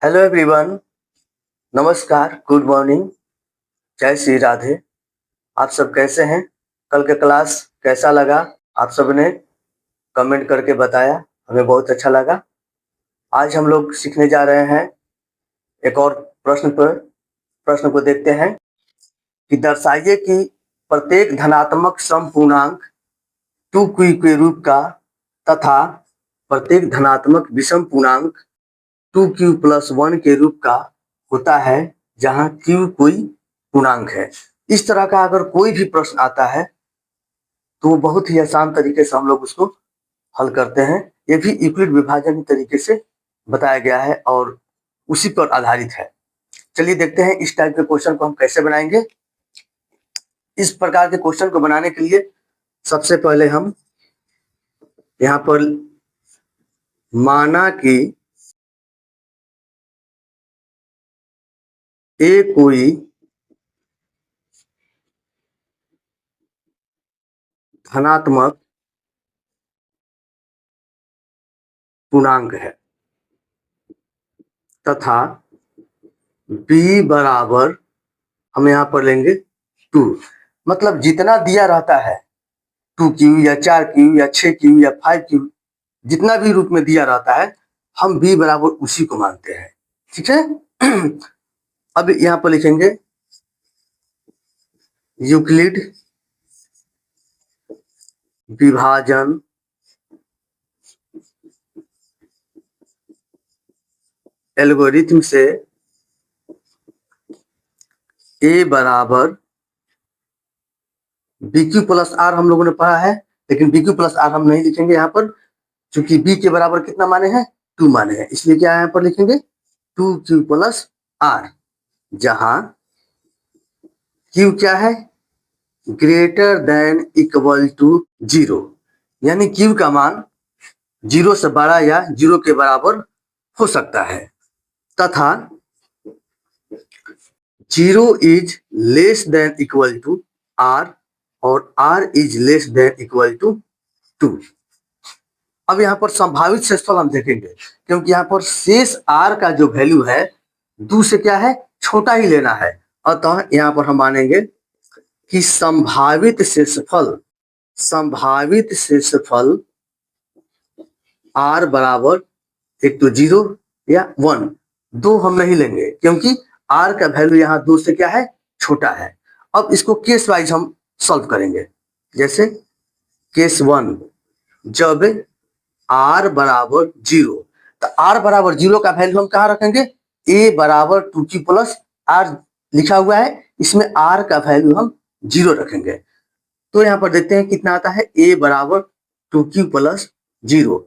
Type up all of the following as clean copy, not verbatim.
Hello everyone. नमस्कार, good morning, जय श्री राधे। आप सब कैसे हैं? कल का क्लास कैसा लगा? आप सब ने कमेंट करके बताया, हमें बहुत अच्छा लगा। आज हम लोग सीखने जा रहे हैं एक और प्रश्न को देखते हैं कि दर्शाइए कि प्रत्येक धनात्मक समपूर्णांक 2q के रूप का तथा प्रत्येक धनात्मक विषम पूर्णांक 2q प्लस 1 के रूप का होता है जहां q कोई पूर्णांक है। इस तरह का अगर कोई भी प्रश्न आता है तो बहुत ही आसान तरीके से हम लोग उसको हल करते हैं। ये भी यूक्लिड विभाजन तरीके से बताया गया है और उसी पर आधारित है। चलिए देखते हैं इस टाइप के क्वेश्चन को हम कैसे बनाएंगे। इस प्रकार के क्वेश्चन को बनाने के लिए सबसे पहले हम यहाँ पर माना कि ए कोई धनात्मक पूर्णांक है तथा बी बराबर हम यहाँ पर लेंगे 2। मतलब जितना दिया रहता है 2q या 4q या 6q या 5q, जितना भी रूप में दिया रहता है हम b बराबर उसी को मानते हैं। ठीक है। अब यहाँ पर लिखेंगे यूक्लिड विभाजन एल्गोरिथम से a बराबर bq प्लस r हम लोगों ने पढ़ा है, लेकिन bq प्लस r हम नहीं लिखेंगे यहाँ पर, क्योंकि b के बराबर कितना माने हैं? 2 माने हैं। इसलिए क्या यहाँ पर लिखेंगे 2q प्लस r, जहां q क्या है? ग्रेटर देन इक्वल टू 0, यानी q का मान 0 से बड़ा या 0 के बराबर हो सकता है तथा 0 is less than equal to r और r is less than equal to 2। अब यहाँ पर संभावित शेषफल हम देखेंगे, क्योंकि यहाँ पर शेष r का जो वैल्यू है 2 से क्या है? छोटा ही लेना है। अतः यहाँ पर हम मानेंगे कि संभावित शेषफल r बराबर एक तो 0 या 1, 2 हम नहीं लेंगे क्योंकि r का वैल्यू यहाँ 2 से क्या है? छोटा है। अब इसको केस वाइज हम सॉल्व करेंगे। जैसे केस 1, जब r बराबर 0, तो r बराबर 0 का वैल्यू हम कहाँ रखेंगे? a बराबर 2q प्लस r लिखा हुआ है, इसमें r का वैल्यू हम 0 रखेंगे। तो यहाँ पर देखते हैं कितना आता है। a बराबर 2q प्लस 0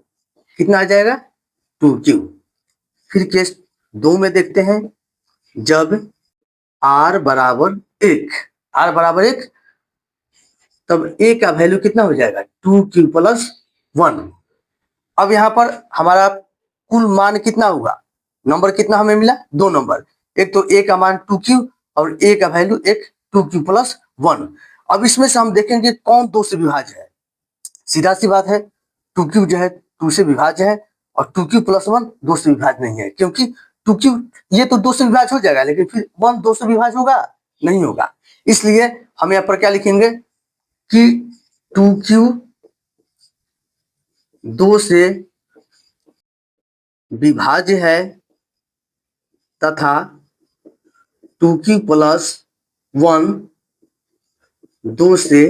कितना आ जाएगा? 2q। फिर केस 2 में देखते हैं, जब r बराबर 1, तब a का वैल्यू कितना हो जाएगा? 2q plus 1। अब यहाँ पर हमारा कुल मान कितना होगा? नंबर कितना हमें मिला? 2 नंबर। एक तो a का मान 2q और a का वैल्यू एक 2q प्लस 1। अब इसमें से हम देखेंगे कौन 2 से विभाज्य है। सीधा सी बात है, 2q जो है 2 से विभाज्य है और 2q प्लस 1 2 से विभाज्य नहीं है, क्योंकि 2q ये तो 2 से विभाज्य हो जाएगा, लेकिन फिर 1 2 से विभाज्य होगा? नहीं होगा। इसलिए हम यहाँ पर क्या लिखेंगे कि 2q 2 से विभाज्य है तथा 2q प्लस 1 2 से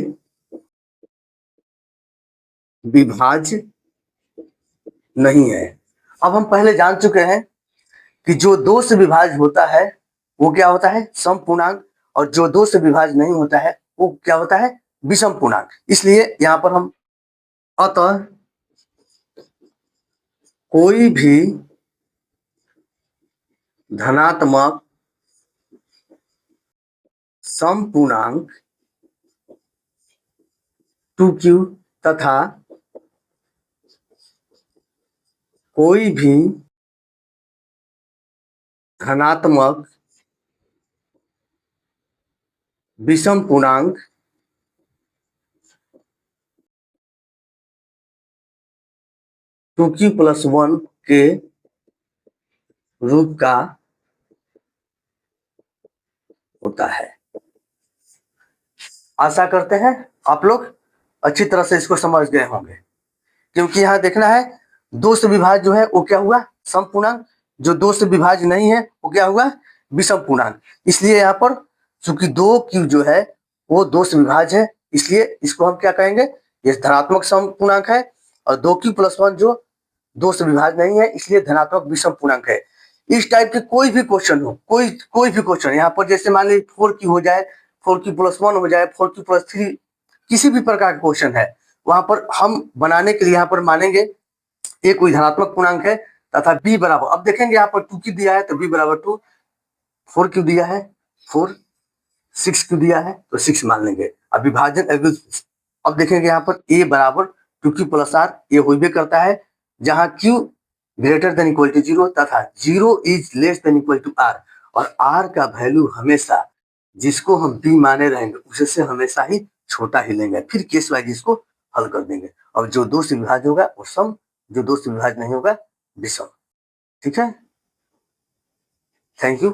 विभाज्य नहीं है। अब हम पहले जान चुके हैं कि जो 2 से विभाज्य होता है वो क्या होता है? समपूर्णांक, और जो 2 से विभाज्य नहीं होता है वो क्या होता है? विषम पूर्णांक। इसलिए यहां पर हम अतः कोई भी धनात्मक समपूर्णांक 2q तथा कोई भी धनात्मक विषम पूर्णांक 2q प्लस 1 के रूप का होता है। आशा करते हैं आप लोग अच्छी तरह से इसको समझ गए होंगे, क्योंकि यहाँ देखना है दो से विभाज्य जो है वो क्या हुआ, समपूर्णांक। जो दो से विभाज्य नहीं है वो क्या हुआ, विषम पूर्णांक। इसलिए यहाँ पर चूंकि 2 जो है वो 2 से विभाज्य है, इसलिए इसको हम क्या कहेंगे, ये धनात्मक समपूर्णांक है। और 2q+1 जो 2 से विभाज्य नहीं है, इसलिए धनात्मक विषम पूर्णांक है। इस टाइप के कोई भी क्वेश्चन हो, कोई भी क्वेश्चन यहाँ पर, जैसे मान लीजिए 4q हो जाए, 4q+1 हो जाए, 4q+3, किसी भी प्रकार का क्वेश्चन है, वहां पर हम बनाने के लिए यहाँ पर मानेंगे ए कोई धनात्मक पूर्णांक है तथा b बराबर, अब देखेंगे यहाँ पर 2q दिया है तो b बराबर 2, 4q दिया है 4, 6q दिया है तो 6 मान लेंगे। अब विभाजन, अब देखेंगे यहाँ पर a बराबर 2q+r, ये होइबे करता है जहां q greater than equal to 0 तथा 0 is less than equal to r, और r का वैल्यू हमेशा जिसको हम b माने रहेंगे उससे हमेशा ही छोटा ही लेंगे, फिर केस वाइज इसको हल कर देंगे। और जो 2 से विभाज्य होगा वो सम, जो 2 से विभाज्य नहीं होगा विषम। ठीक है, थैंक यू।